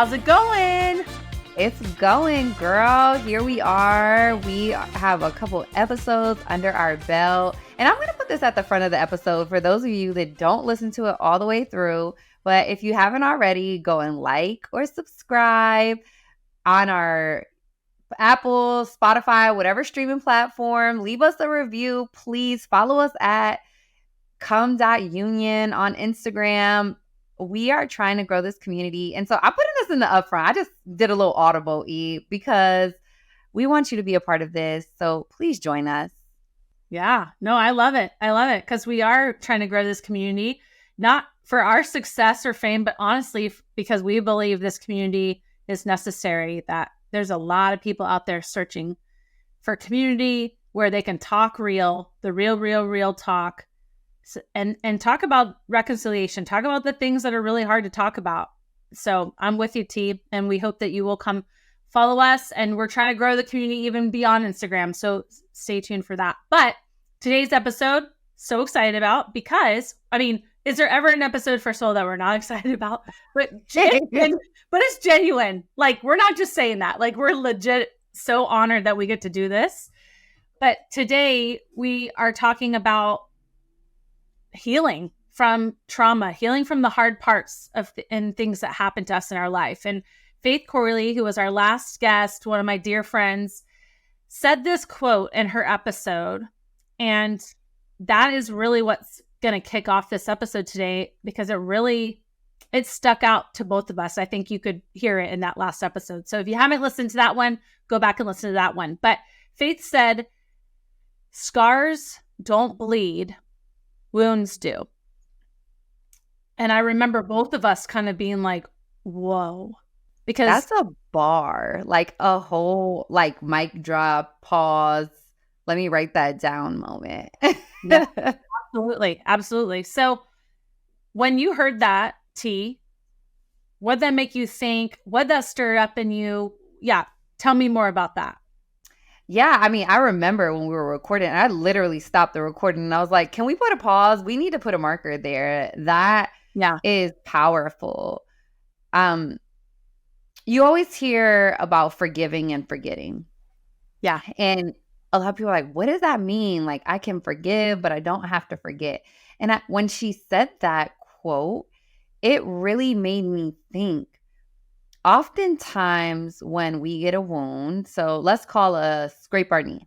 how's it going? It's going, girl. Here we are. We have a couple episodes under our belt. And I'm going to put this at the front of the episode for those of you that don't listen to it all the way through. But if you haven't already, go and like or subscribe on our Apple, Spotify, whatever streaming platform. Leave us a review. Please follow us at Come.Union on Instagram. We are trying to grow this community. And so I'm putting this in the upfront. I just did a little audible because we want you to be a part of this. So please join us. Yeah, no, I love it. I love it because we are trying to grow this community, not for our success or fame, but honestly, because we believe this community is necessary, that there's a lot of people out there searching for community where they can talk real, the real talk. And talk about reconciliation, talk about the things that are really hard to talk about. So I'm with you, T, and we hope that you will come follow us. And we're trying to grow the community even beyond Instagram. So stay tuned for that. But today's episode, so excited about because, I mean, is there ever an episode for Soul that we're not excited about? But it's genuine. Like, we're not just saying that. Like, we're legit so honored that we get to do this. But today we are talking about healing from trauma, healing from the hard parts of and things that happen to us in our life. And Faith Corley, who was our last guest, one of my dear friends, said this quote in her episode. And that is really what's going to kick off this episode today, because it stuck out to both of us. I think you could hear it in that last episode. So if you haven't listened to that one, go back and listen to that one. But Faith said, "Scars don't bleed. Wounds do." And I remember both of us kind of being like, whoa. Because that's a bar, like a whole like mic drop, pause. Let me write that down moment. Yeah, absolutely. So when you heard that, T, what did that make you think? What did that stir up in you? Yeah, tell me more about that. Yeah, I mean, I remember when we were recording, I literally stopped the recording and I was like, can we put a pause? We need to put a marker there. That is powerful. You always hear about forgiving and forgetting. Yeah. And a lot of people are like, what does that mean? Like, I can forgive, but I don't have to forget. And when she said that quote, it really made me think. Oftentimes when we get a wound, so let's call a scrape our knee,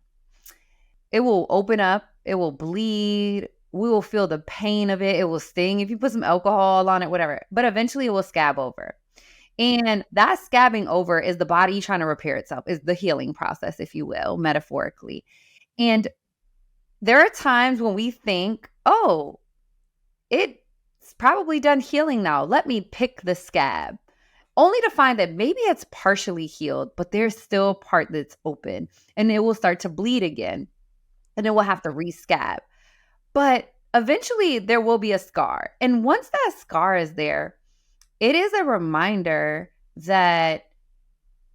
it will open up, it will bleed, we will feel the pain of it, it will sting if you put some alcohol on it, whatever, but eventually it will scab over. And that scabbing over is the body trying to repair itself, is the healing process, if you will, metaphorically. And there are times when we think, oh, it's probably done healing now, let me pick the scab. Only to find that maybe it's partially healed, but there's still a part that's open and it will start to bleed again and it will have to re-scab. But eventually there will be a scar. And once that scar is there, it is a reminder that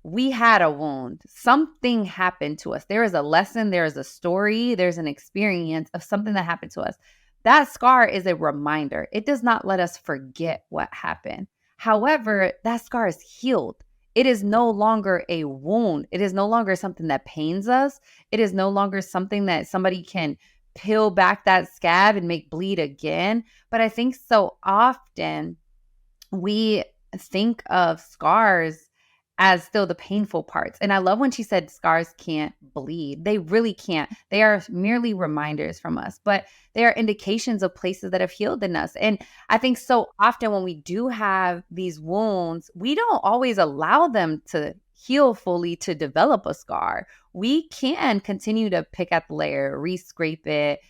we had a wound. Something happened to us. There is a lesson, there is a story, there's an experience of something that happened to us. That scar is a reminder. It does not let us forget what happened. However, that scar is healed. It is no longer a wound. It is no longer something that pains us. It is no longer something that somebody can peel back that scab and make bleed again. But I think so often we think of scars as still the painful parts. And I love when she said scars can't bleed. They really can't. They are merely reminders from us, but they are indications of places that have healed in us. And I think so often when we do have these wounds, we don't always allow them to heal fully to develop a scar. We can continue to pick at the layer, re-scrape it,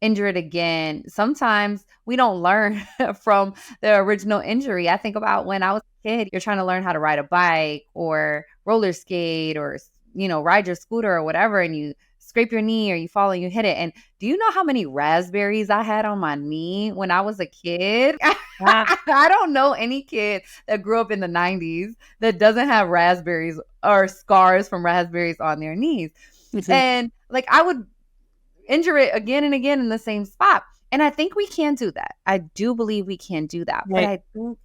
injure it again. Sometimes we don't learn from the original injury. I think about when I was a kid, you're trying to learn how to ride a bike or roller skate or, ride your scooter or whatever, and you scrape your knee or you fall and you hit it. And do you know how many raspberries I had on my knee when I was a kid? I don't know any kid that grew up in the 90s that doesn't have raspberries or scars from raspberries on their knees. Mm-hmm. And like I would injure it again and again in the same spot. And I think we can do that. I do believe we can do that. Right. But I think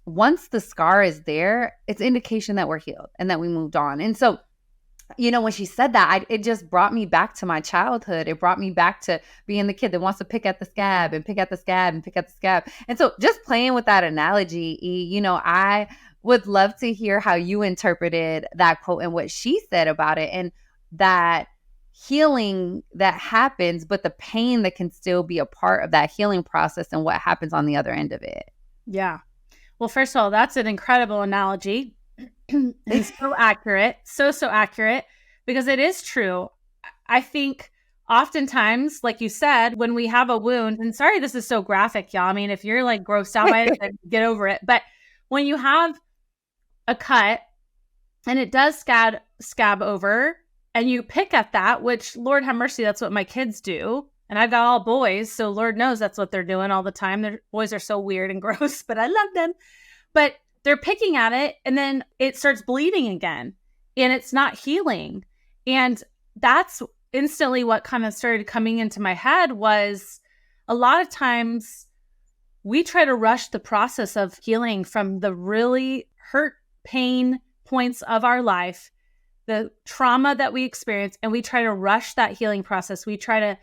once the scar is there, it's indication that we're healed and that we moved on. And so, when she said that, it just brought me back to my childhood. It brought me back to being the kid that wants to pick at the scab and pick at the scab and pick at the scab. And so just playing with that analogy, I would love to hear how you interpreted that quote and what she said about it, and that healing that happens, but the pain that can still be a part of that healing process and what happens on the other end of it. Yeah. Well, first of all, that's an incredible analogy. It's so accurate, so accurate, because it is true. I think oftentimes, like you said, when we have a wound, and sorry, this is so graphic, y'all. I mean, if you're like grossed out by it, then get over it. But when you have a cut and it does scab over, and you pick at that, which Lord have mercy, that's what my kids do. And I've got all boys, so Lord knows that's what they're doing all the time. Their boys are so weird and gross, but I love them. But they're picking at it, and then it starts bleeding again, and it's not healing. And that's instantly what kind of started coming into my head was a lot of times we try to rush the process of healing from the really hurt pain points of our life, the trauma that we experience, and we try to rush that healing process. We try to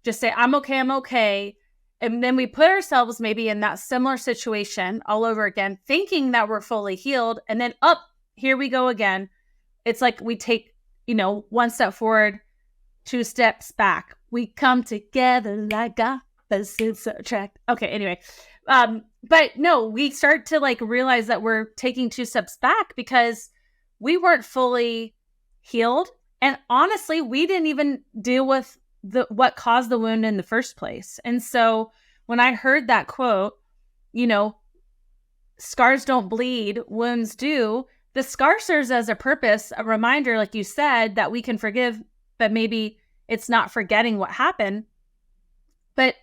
just say, I'm okay. And then we put ourselves maybe in that similar situation all over again, thinking that we're fully healed. And then here we go again. It's like we take, one step forward, 2 steps back. We come together like opposites attract. Okay, anyway. But no, we start to like realize that we're taking 2 steps back because we weren't fully healed. And honestly, we didn't even deal with what caused the wound in the first place. And so when I heard that quote, scars don't bleed, wounds do. The scar serves as a purpose, a reminder, like you said, that we can forgive, but maybe it's not forgetting what happened. But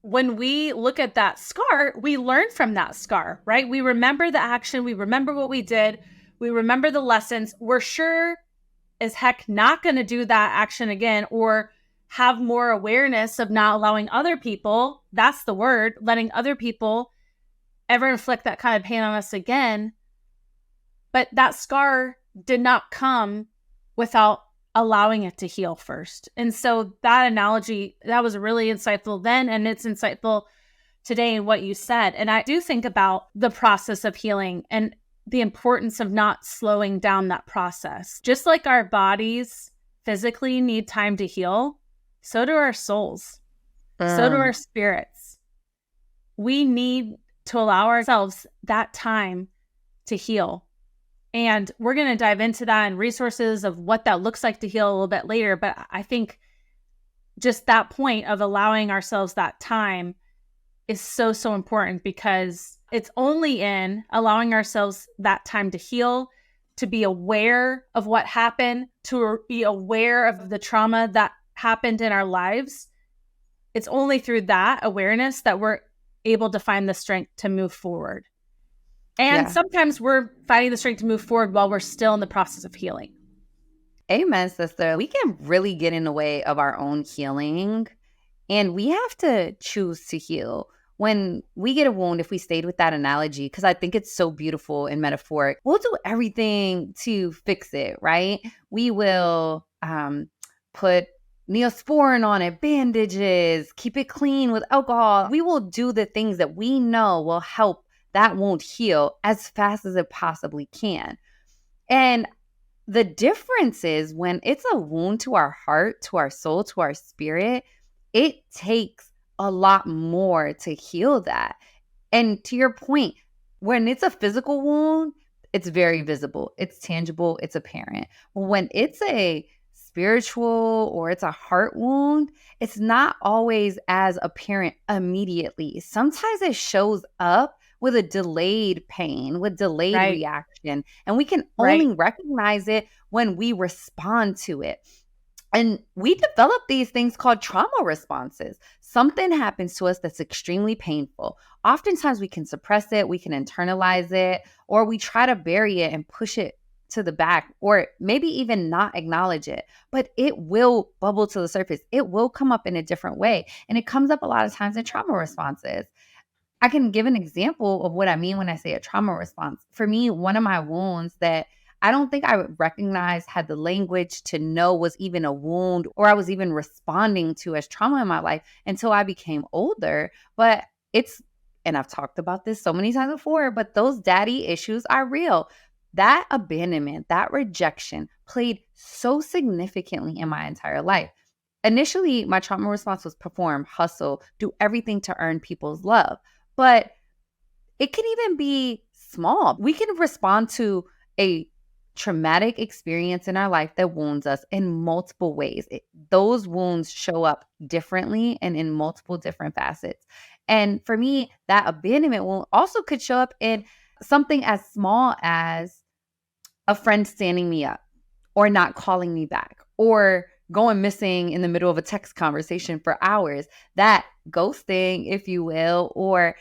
when we look at that scar, we learn from that scar, right? We remember the action. We remember what we did. We remember the lessons. We're sure as heck not going to do that action again, or have more awareness of not allowing other people, that's the word, letting other people ever inflict that kind of pain on us again. But that scar did not come without allowing it to heal first. And so that analogy, that was really insightful then, and it's insightful today in what you said. And I do think about the process of healing and the importance of not slowing down that process. Just like our bodies physically need time to heal, so do our souls. So do our spirits. We need to allow ourselves that time to heal. And we're going to dive into that and resources of what that looks like to heal a little bit later. But I think just that point of allowing ourselves that time is so important, because it's only in allowing ourselves that time to heal, to be aware of what happened, to be aware of the trauma that happened in our lives. It's only through that awareness that we're able to find the strength to move forward. And sometimes we're finding the strength to move forward while we're still in the process of healing. Amen, sister. We can really get in the way of our own healing, and we have to choose to heal. When we get a wound, if we stayed with that analogy, because I think it's so beautiful and metaphoric, we'll do everything to fix it, right? We will put Neosporin on it, bandages, keep it clean with alcohol. We will do the things that we know will help that wound heal as fast as it possibly can. And the difference is when it's a wound to our heart, to our soul, to our spirit, it takes a lot more to heal that. And to your point, when it's a physical wound, it's very visible, it's tangible, it's apparent. When it's a spiritual or it's a heart wound, it's not always as apparent immediately. Sometimes it shows up with a delayed pain, with delayed reaction. And we can only recognize it when we respond to it. And we develop these things called trauma responses. Something happens to us that's extremely painful. Oftentimes we can suppress it, we can internalize it, or we try to bury it and push it to the back, or maybe even not acknowledge it. But it will bubble to the surface. It will come up in a different way. And it comes up a lot of times in trauma responses. I can give an example of what I mean when I say a trauma response. For me, one of my wounds that I don't think I would recognize had the language to know was even a wound or I was even responding to as trauma in my life until I became older. But and I've talked about this so many times before, but those daddy issues are real. That abandonment, that rejection played so significantly in my entire life. Initially, my trauma response was perform, hustle, do everything to earn people's love. But it can even be small. We can respond to a traumatic experience in our life that wounds us in multiple ways. Those wounds show up differently and in multiple different facets. And for me, that abandonment wound also could show up in something as small as a friend standing me up or not calling me back or going missing in the middle of a text conversation for hours. That ghosting, if you will, or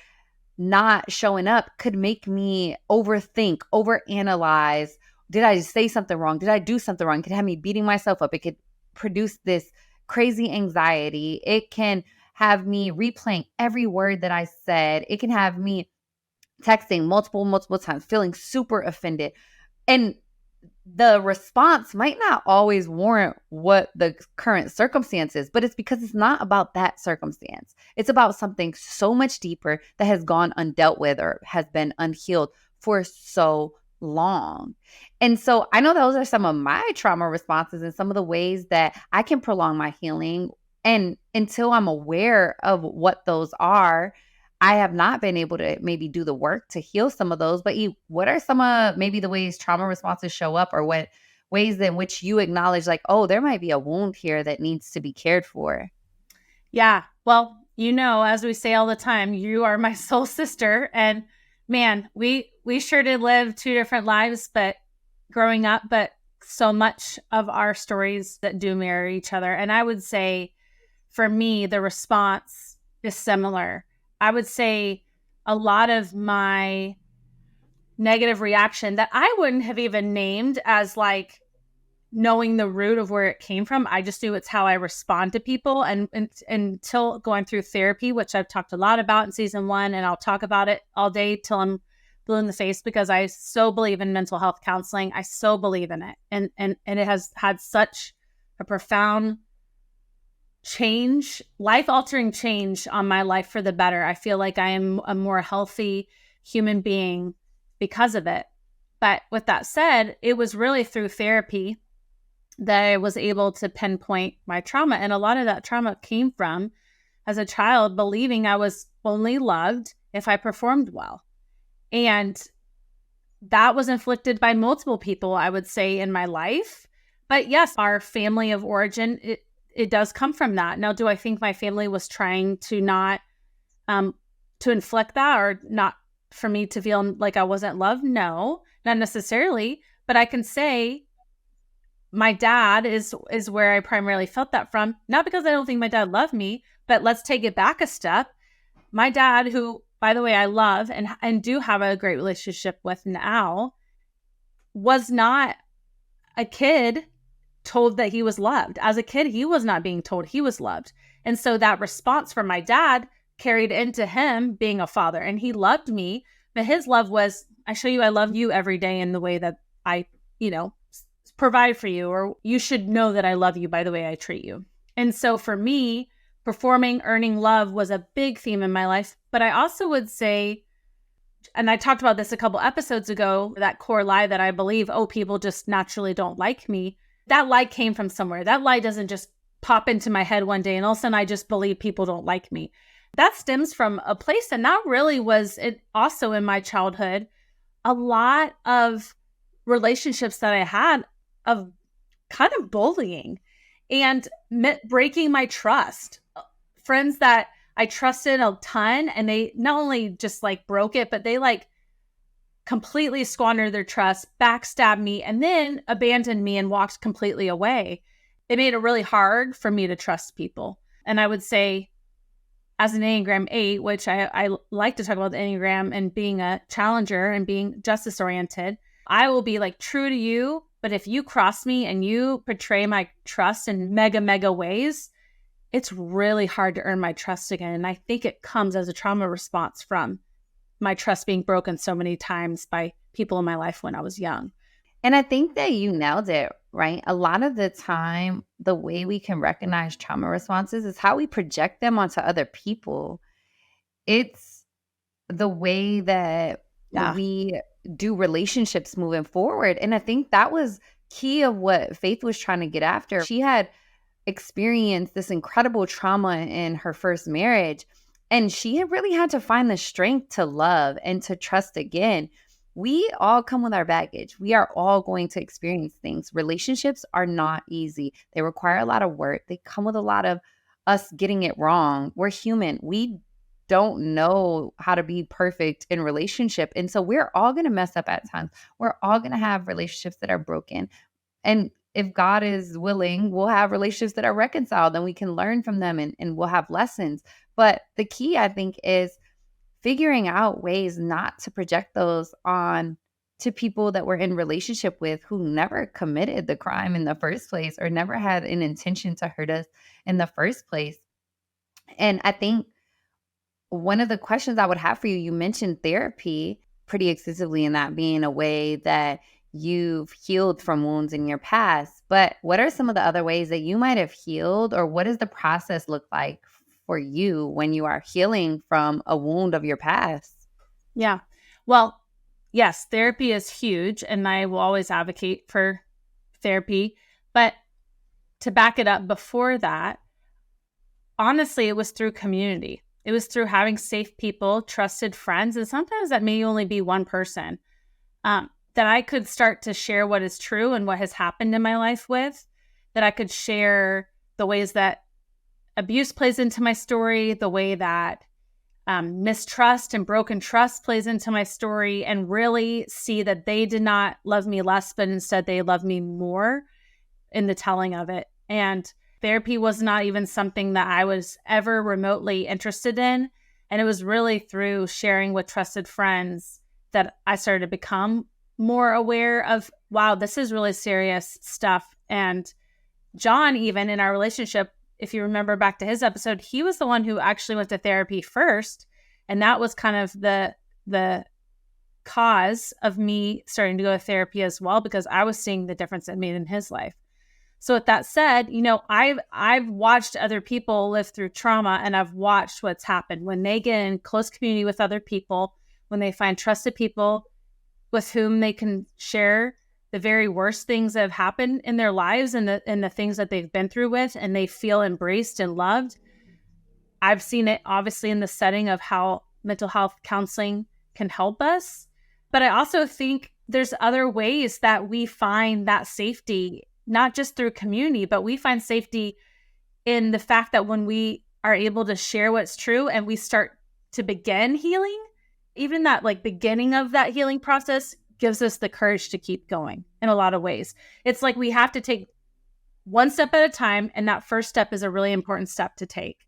not showing up could make me overthink, overanalyze. Did I say something wrong? Did I do something wrong? It could have me beating myself up. It could produce this crazy anxiety. It can have me replaying every word that I said. It can have me texting multiple times, feeling super offended. And the response might not always warrant what the current circumstance is, but it's because it's not about that circumstance. It's about something so much deeper that has gone undealt with or has been unhealed for so long. And so I know those are some of my trauma responses and some of the ways that I can prolong my healing. And until I'm aware of what those are, I have not been able to maybe do the work to heal some of those. But what are some of maybe the ways trauma responses show up, or what ways in which you acknowledge like, oh, there might be a wound here that needs to be cared for? Yeah. Well, as we say all the time, you are my soul sister. And man, we sure did live two different lives, but growing up, but so much of our stories that do mirror each other. And I would say for me, the response is similar. I would say a lot of my negative reaction that I wouldn't have even named as like knowing the root of where it came from. I just knew it's how I respond to people. And until going through therapy, which I've talked a lot about in season 1, and I'll talk about it all day till I'm blue in the face, because I so believe in mental health counseling. I so believe in it. And it has had such a profound change, life-altering change on my life for the better. I feel like I am a more healthy human being because of it. But with that said, it was really through therapy that I was able to pinpoint my trauma. And a lot of that trauma came from, as a child, believing I was only loved if I performed well. And that was inflicted by multiple people, I would say, in my life. But yes, our family of origin, it does come from that. Now, do I think my family was trying to not, to inflict that, or not for me to feel like I wasn't loved? No, not necessarily. But I can say my dad is where I primarily felt that from. Not because I don't think my dad loved me, but let's take it back a step. My dad, who, by the way, I love and do have a great relationship with now, was not a kid told that he was loved. As a kid, he was not being told he was loved. And so that response from my dad carried into him being a father. And he loved me, but his love was, I show you I love you every day in the way that I, provide for you, or you should know that I love you by the way I treat you. And so for me, performing, earning love was a big theme in my life. But I also would say, and I talked about this a couple episodes ago, that core lie that I believe, people just naturally don't like me. That lie came from somewhere. That lie doesn't just pop into my head one day and all of a sudden I just believe people don't like me. That stems from a place, and that really was it also in my childhood. A lot of relationships that I had of kind of bullying and breaking my trust. Friends that I trusted a ton, and they not only just like broke it, but they like completely squandered their trust, backstabbed me, and then abandoned me and walked completely away. It made it really hard for me to trust people. And I would say, as an Enneagram 8, which I like to talk about the Enneagram and being a challenger and being justice oriented, I will be like true to you. But if you cross me and you betray my trust in mega ways, it's really hard to earn my trust again. And I think it comes as a trauma response from my trust being broken so many times by people in my life when I was young. And I think that you nailed it, right? A lot of the time, the way we can recognize trauma responses is how we project them onto other people. It's the way that Yeah. we do relationships moving forward. And I think that was key of what Faith was trying to get after. She had experienced this incredible trauma in her first marriage, and she had really had to find the strength to love and to trust again. We all come with our baggage. We are all going to experience things. Relationships are not easy. They require a lot of work. They come with a lot of us getting it wrong. We're human. We don't know how to be perfect in relationship. And so we're all going to mess up at times. We're all going to have relationships that are broken. And if God is willing, we'll have relationships that are reconciled and we can learn from them, and we'll have lessons. But the key, I think, is figuring out ways not to project those on to people that we're in relationship with who never committed the crime in the first place or never had an intention to hurt us in the first place. And I think one of the questions I would have for you, you mentioned therapy pretty extensively, in that being a way that you've healed from wounds in your past. But what are some of the other ways that you might have healed, or what does the process look like for you when you are healing from a wound of your past? Yeah. Well, yes, therapy is huge, and I will always advocate for therapy. But to back it up before that, honestly, it was through community. It was through having safe people, trusted friends, and sometimes that may only be one person, that I could start to share what is true and what has happened in my life with, that I could share the ways that abuse plays into my story, the way that mistrust and broken trust plays into my story, and really see that they did not love me less, but instead they loved me more in the telling of it. And therapy was not even something that I was ever remotely interested in. And it was really through sharing with trusted friends that I started to become more aware of, wow, this is really serious stuff. And John, even in our relationship, if you remember back to his episode, he was the one who actually went to therapy first. And that was kind of the cause of me starting to go to therapy as well, because I was seeing the difference it made in his life. So with that said, I've watched other people live through trauma, and I've watched what's happened when they get in close community with other people, when they find trusted people with whom they can share the very worst things that have happened in their lives, and the things that they've been through with, and they feel embraced and loved. I've seen it obviously in the setting of how mental health counseling can help us. But I also think there's other ways that we find that safety, not just through community, but we find safety in the fact that when we are able to share what's true and we start to begin healing, even that like beginning of that healing process gives us the courage to keep going in a lot of ways. It's like we have to take one step at a time, and that first step is a really important step to take,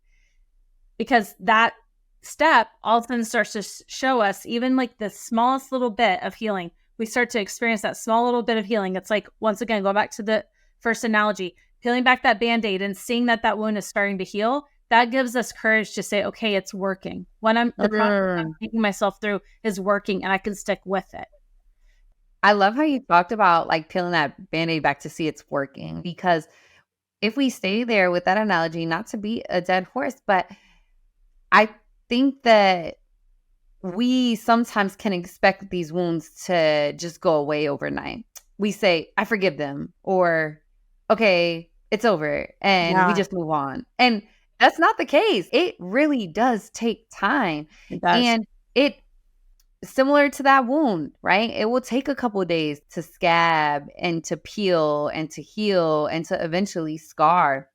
because that step all of a sudden starts to show us even like the smallest little bit of healing. We start to experience that small little bit of healing. It's like, once again, go back to the first analogy, peeling back that Band-Aid and seeing that that wound is starting to heal. That gives us courage to say, okay, it's working. When the process I'm taking myself through is working, and I can stick with it. I love how you talked about like peeling that Band-Aid back to see it's working, because if we stay there with that analogy, not to be a dead horse, but I think that we sometimes can expect these wounds to just go away overnight. We say, I forgive them, or okay, it's over, and we just move on. And that's not the case. It really does take time. It does. And it, similar to that wound, right? It will take a couple of days to scab and to peel and to heal and to eventually scar.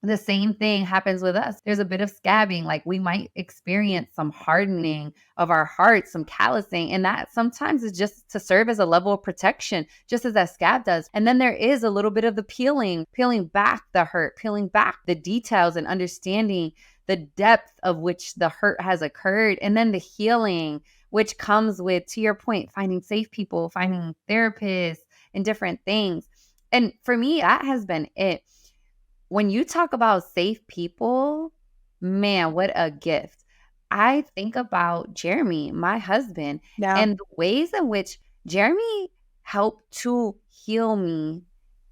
The same thing happens with us. There's a bit of scabbing, like we might experience some hardening of our hearts, some callousing, and that sometimes is just to serve as a level of protection, just as that scab does. And then there is a little bit of the peeling back the hurt, peeling back the details, and understanding the depth of which the hurt has occurred. And then the healing, which comes with, to your point, finding safe people, finding therapists, and different things. And for me, that has been it. when you talk about safe people, man, what a gift. I think about Jeremy, my husband, Yeah. and the ways in which Jeremy helped to heal me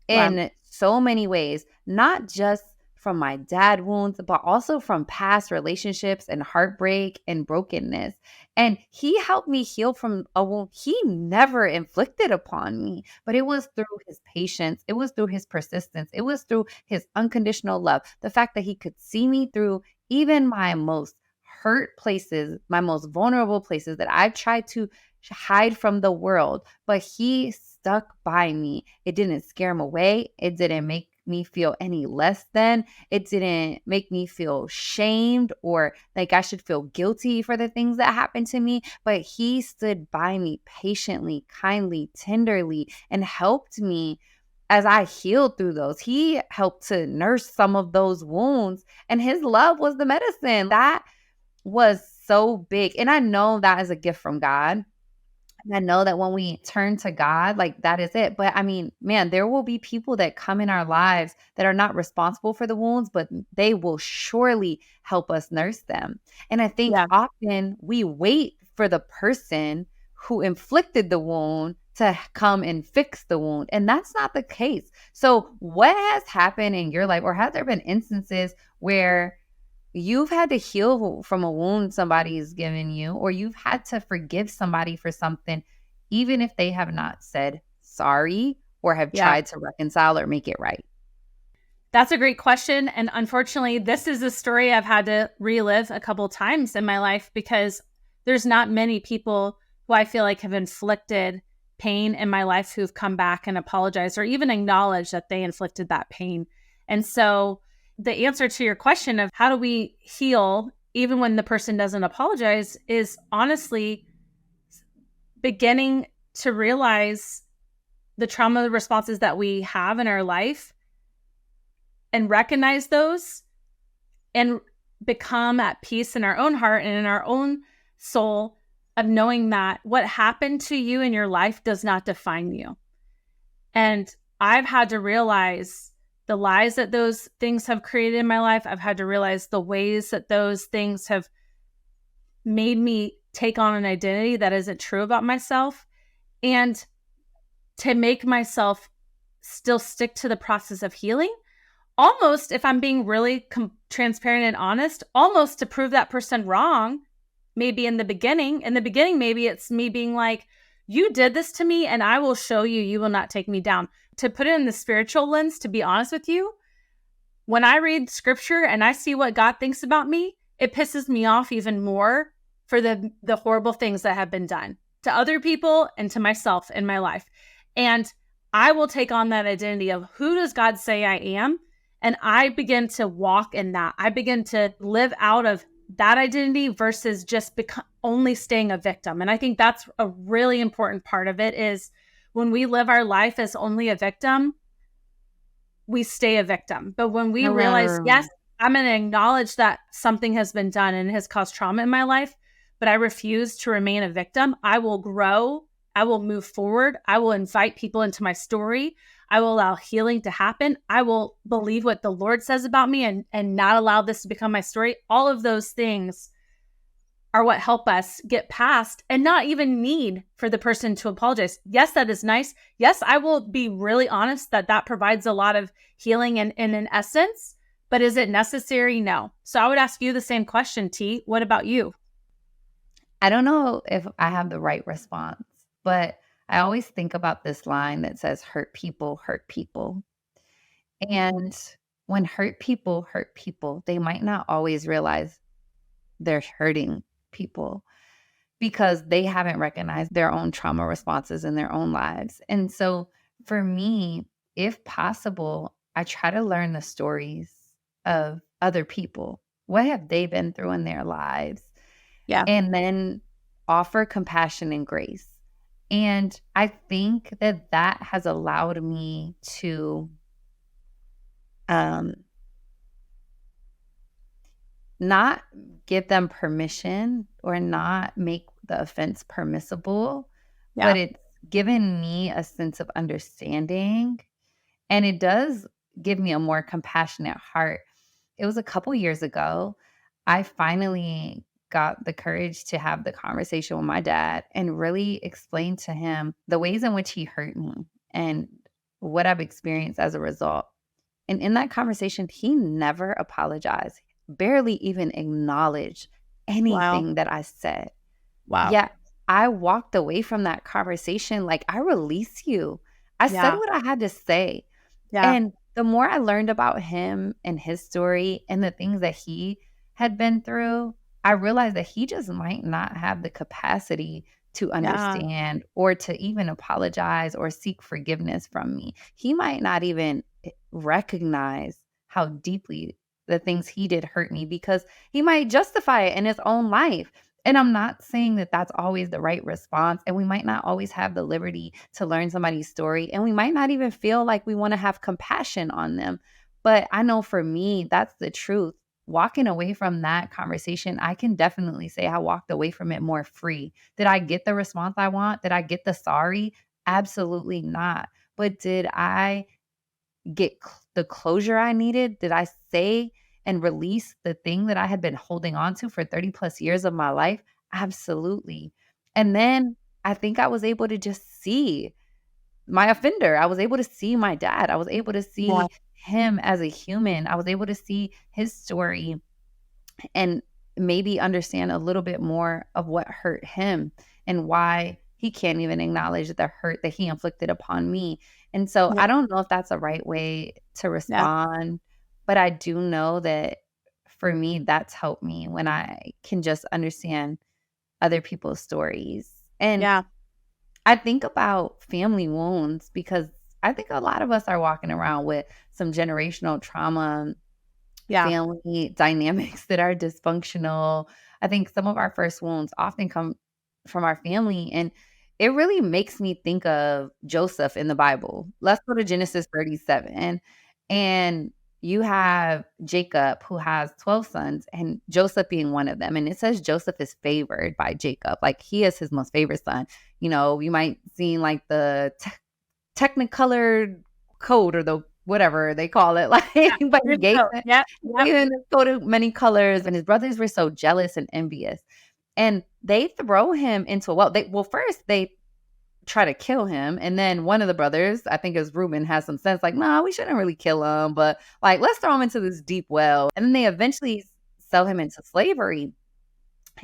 Wow. in so many ways, not just from my dad wounds, but also from past relationships and heartbreak and brokenness. And he helped me heal from a wound he never inflicted upon me, but it was through his patience, it was through his persistence, it was through his unconditional love. The fact that he could see me through even my most hurt places, my most vulnerable places that I tried to hide from the world, but he stuck by me. It didn't scare him away. It didn't make me feel any less than. It didn't make me feel shamed or like I should feel guilty for the things that happened to me. But he stood by me patiently, kindly, tenderly, and helped me as I healed through those. He helped to nurse some of those wounds, and his love was the medicine. That was so big. And I know that is a gift from God. And I know that when we turn to God, like that is it. But I mean, man, there will be people that come in our lives that are not responsible for the wounds, but they will surely help us nurse them. And I think Yeah. often we wait for the person who inflicted the wound to come and fix the wound. And that's not the case. So, what has happened in your life, or has there been instances where you've had to heal from a wound somebody's given you, or you've had to forgive somebody for something, even if they have not said sorry or have Yeah. tried to reconcile or make it right? That's a great question. And unfortunately, this is a story I've had to relive a couple times in my life because there's not many people who I feel like have inflicted pain in my life who've come back and apologized or even acknowledged that they inflicted that pain. And so the answer to your question of how do we heal even when the person doesn't apologize is honestly beginning to realize the trauma responses that we have in our life and recognize those and become at peace in our own heart and in our own soul of knowing that what happened to you in your life does not define you. And I've had to realize the lies that those things have created in my life. I've had to realize the ways that those things have made me take on an identity that isn't true about myself, and to make myself still stick to the process of healing. Almost, if I'm being really transparent and honest, almost to prove that person wrong, maybe in the beginning. In the beginning, maybe it's me being like, you did this to me and I will show you, you will not take me down. To put it in the spiritual lens, to be honest with you, when I read scripture and I see what God thinks about me, it pisses me off even more for the horrible things that have been done to other people and to myself in my life. And I will take on that identity of who does God say I am? And I begin to walk in that. I begin to live out of that identity versus just only staying a victim. And I think that's a really important part of it is when we live our life as only a victim, we stay a victim. But when we realize, yes, I'm going to acknowledge that something has been done and it has caused trauma in my life, but I refuse to remain a victim, I will grow. I will move forward. I will invite people into my story. I will allow healing to happen. I will believe what the Lord says about me and not allow this to become my story. All of those things are what help us get past and not even need for the person to apologize. Yes, that is nice. Yes, I will be really honest that provides a lot of healing and in essence, but is it necessary? No. So I would ask you the same question, T. What about you? I don't know if I have the right response, but I always think about this line that says, hurt people, hurt people. And when hurt people, they might not always realize they're hurting people because they haven't recognized their own trauma responses in their own lives. And so for me, if possible, I try to learn the stories of other people. What have they been through in their lives? Yeah. And then offer compassion and grace. And I think that has allowed me to not give them permission or not make the offense permissible, Yeah. but it's given me a sense of understanding. And it does give me a more compassionate heart. It was a couple years ago. I finally got the courage to have the conversation with my dad and really explain to him the ways in which he hurt me and what I've experienced as a result. And in that conversation, he never apologized, barely even acknowledged Wow. anything that I said. Wow. Yet I walked away from that conversation like, I release you. I said Yeah. what I had to say. Yeah. And the more I learned about him and his story and the things that he had been through, I realized that he just might not have the capacity to Yeah. understand or to even apologize or seek forgiveness from me. He might not even recognize how deeply the things he did hurt me because he might justify it in his own life. And I'm not saying that that's always the right response. And we might not always have the liberty to learn somebody's story. And we might not even feel like we want to have compassion on them. But I know for me, that's the truth. Walking away from that conversation, I can definitely say I walked away from it more free. Did I get the response I want? Did I get the sorry? Absolutely not. But did I get the closure I needed? Did I say and release the thing that I had been holding on to for 30 plus years of my life? Absolutely. And then I think I was able to just see my offender. I was able to see my dad. I was able to Yeah. see him as a human. I was able to see his story and maybe understand a little bit more of what hurt him and why he can't even acknowledge the hurt that he inflicted upon me. And so Yeah. I don't know if that's a right way to Yeah. respond, but I do know that for me, that's helped me when I can just understand other people's stories. And Yeah. I think about family wounds because I think a lot of us are walking around with some generational trauma, Yeah. family dynamics that are dysfunctional. I think some of our first wounds often come from our family. And it really makes me think of Joseph in the Bible. Let's go to Genesis 37. And you have Jacob, who has 12 sons, and Joseph being one of them. And it says Joseph is favored by Jacob. Like he is his most favorite son. You know, you might see like the technicolor code or the whatever they call it. Like, but You're so, yep. he Yep. gave him this coat of many colors, and his brothers were so jealous and envious. And they throw him into a well. First they try to kill him, and then one of the brothers, I think it was Reuben, has some sense, like, nah, we shouldn't really kill him, but like let's throw him into this deep well. And then they eventually sell him into slavery.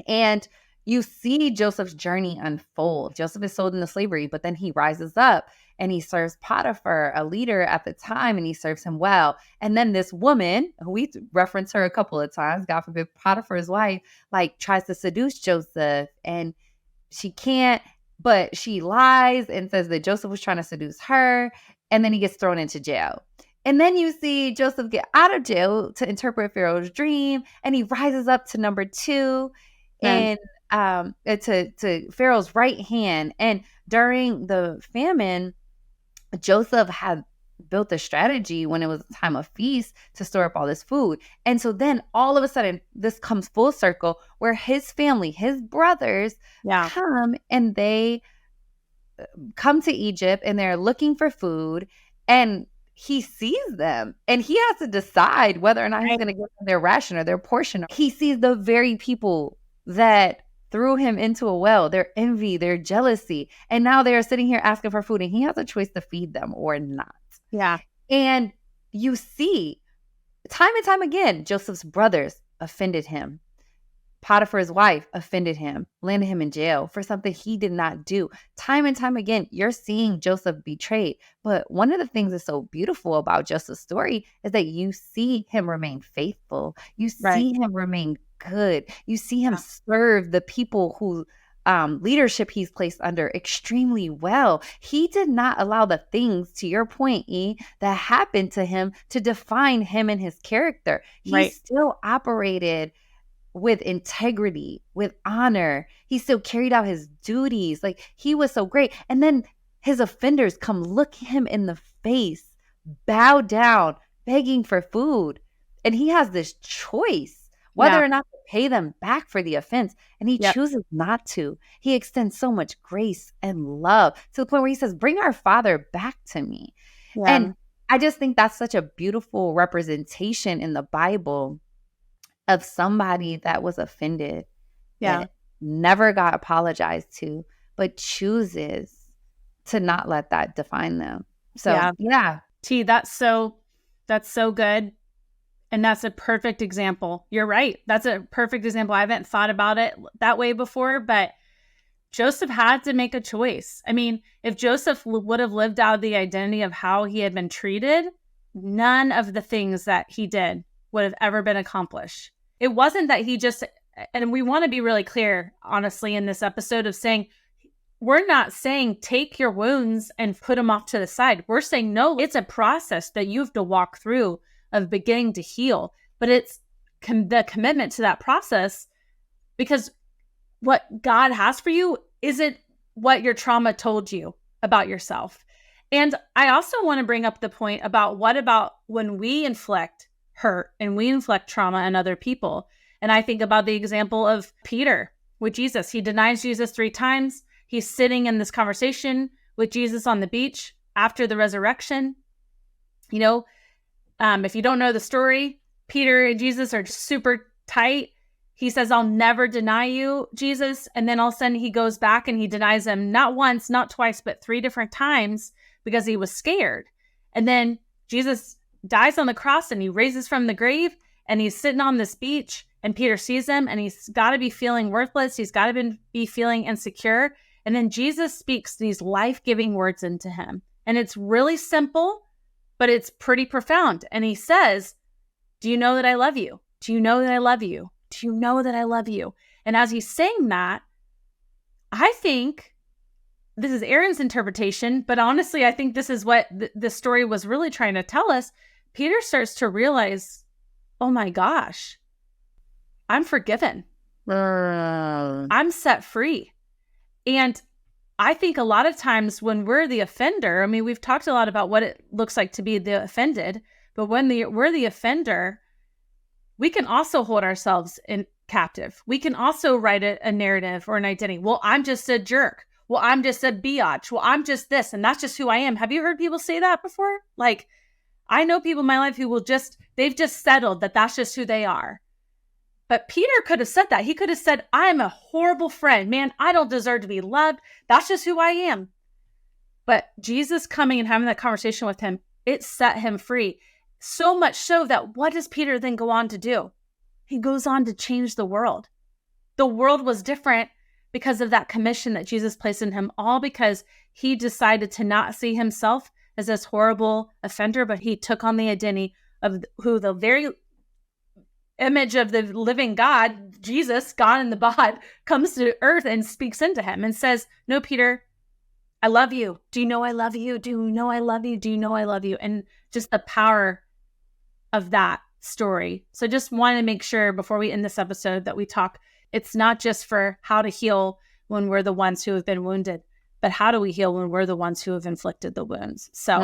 And you see Joseph's journey unfold. Joseph is sold into slavery, but then he rises up and he serves Potiphar, a leader at the time, and he serves him well. And then this woman, who we reference her a couple of times, God forbid, Potiphar's wife, like tries to seduce Joseph, and she can't, but she lies and says that Joseph was trying to seduce her, and then he gets thrown into jail. And then you see Joseph get out of jail to interpret Pharaoh's dream, and he rises up to number 2 Man. and to Pharaoh's right hand. And during the famine, Joseph had built a strategy when it was time of feast to store up all this food. And so then all of a sudden, this comes full circle where his family, his brothers, Yeah. come and they come to Egypt and they're looking for food, and he sees them and he has to decide whether or not he's Right. going to give them their ration or their portion. He sees the very people that threw him into a well, their envy, their jealousy, and now they're sitting here asking for food, and he has a choice to feed them or not. Yeah. And you see time and time again, Joseph's brothers offended him. Potiphar's wife offended him, landed him in jail for something he did not do. Time and time again, you're seeing Joseph betrayed. But one of the things that's so beautiful about Joseph's story is that you see him remain faithful. You Right. see him remain good. You see him Yeah. serve the people who leadership he's placed under extremely well. He did not allow the things, to your point, that happened to him to define him and his character. He Right. still operated with integrity, with honor. He still carried out his duties. Like he was so great. And then his offenders come look him in the face, bow down, begging for food. And he has this choice whether Yeah. or not to pay them back for the offense. And he Yep. chooses not to. He extends so much grace and love to the point where he says, bring our father back to me. Yeah. And I just think that's such a beautiful representation in the Bible of somebody that was offended, that never got apologized to, but chooses to not let that define them. So, yeah. T, that's so good. And that's a perfect example. You're right. That's a perfect example. I haven't thought about it that way before, but Joseph had to make a choice. I mean, if Joseph would have lived out the identity of how he had been treated, none of the things that he did would have ever been accomplished. It wasn't that he just, and we want to be really clear, honestly, in this episode of saying, we're not saying take your wounds and put them off to the side. We're saying, no, it's a process that you have to walk through of beginning to heal. But it's the commitment to that process, because what God has for you isn't what your trauma told you about yourself. And I also want to bring up the point about what about when we inflict hurt and we inflict trauma on other people. And I think about the example of Peter with Jesus. He denies Jesus 3 times. He's sitting in this conversation with Jesus on the beach after the resurrection. You know, if you don't know the story, Peter and Jesus are super tight. He says, I'll never deny you, Jesus. And then all of a sudden he goes back and he denies him not once, not twice, but 3 different times because he was scared. And then Jesus dies on the cross and he raises from the grave and he's sitting on this beach and Peter sees him and he's got to be feeling worthless. He's got to be feeling insecure. And then Jesus speaks these life-giving words into him. And it's really simple, but it's pretty profound. And he says, do you know that I love you? Do you know that I love you? Do you know that I love you? And as he's saying that, I think this is Erin's interpretation, but honestly, I think this is what the story was really trying to tell us. Peter starts to realize, oh my gosh, I'm forgiven. I'm set free. And I think a lot of times when we're the offender, I mean, we've talked a lot about what it looks like to be the offended, but when we're the offender, we can also hold ourselves in captive. We can also write a narrative or an identity. Well, I'm just a jerk. Well, I'm just a biatch. Well, I'm just this, and that's just who I am. Have you heard people say that before? Like, I know people in my life who they've just settled that that's just who they are. But Peter could have said that. He could have said, I'm a horrible friend. Man, I don't deserve to be loved. That's just who I am. But Jesus coming and having that conversation with him, it set him free. So much so that what does Peter then go on to do? He goes on to change the world. The world was different because of that commission that Jesus placed in him, all because he decided to not see himself as this horrible offender, but he took on the identity of who the very image of the living God, Jesus, God in the bod, comes to earth and speaks into him and says, no, Peter, I love you. Do you know I love you? Do you know I love you? Do you know I love you? And just the power of that story. So just wanted to make sure before we end this episode that we talk, it's not just for how to heal when we're the ones who have been wounded, but how do we heal when we're the ones who have inflicted the wounds? So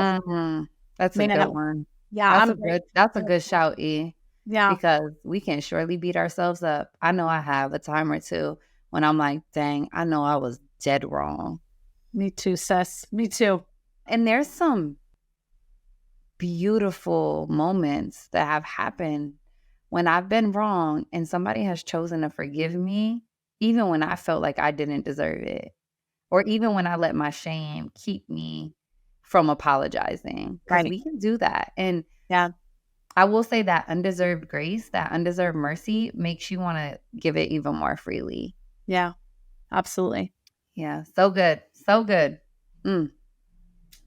that's a good one. Yeah. That's a good shout, E. Yeah. Because we can surely beat ourselves up. I know I have a time or two when I'm like, dang, I know I was dead wrong. Me too, sis. Me too. And there's some beautiful moments that have happened when I've been wrong and somebody has chosen to forgive me, even when I felt like I didn't deserve it, or even when I let my shame keep me from apologizing. Because we can do that. And I will say that undeserved grace, that undeserved mercy makes you want to give it even more freely. Yeah, absolutely. Yeah, so good. So good. It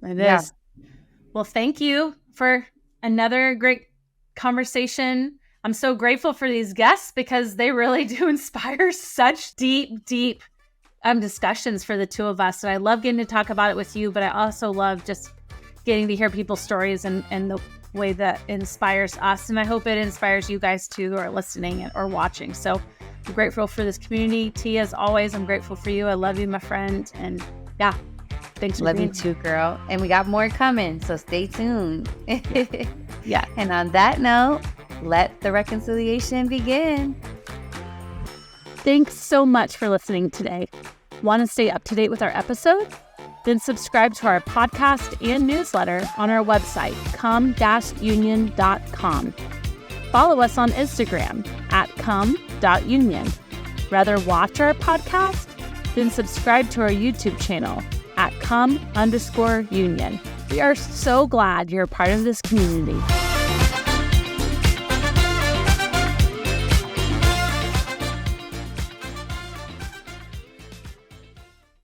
is. Well, thank you for another great conversation. I'm so grateful for these guests because they really do inspire such deep discussions for the two of us. And I love getting to talk about it with you, but I also love just getting to hear people's stories and the way that inspires us. And I hope it inspires you guys too who are listening or watching. So I'm grateful for this community. T, as always, I'm grateful for you. I love you, my friend. And thanks for being here. Love you too, girl. And we got more coming, so stay tuned. Yeah. And on that note, let the reconciliation begin. Thanks so much for listening today. Want to stay up to date with our episodes? then subscribe to our podcast and newsletter on our website, Come.Union.com. Follow us on Instagram at Come.Union. Rather watch our podcast? Then subscribe to our YouTube channel at Come_Union. We are so glad you're a part of this community.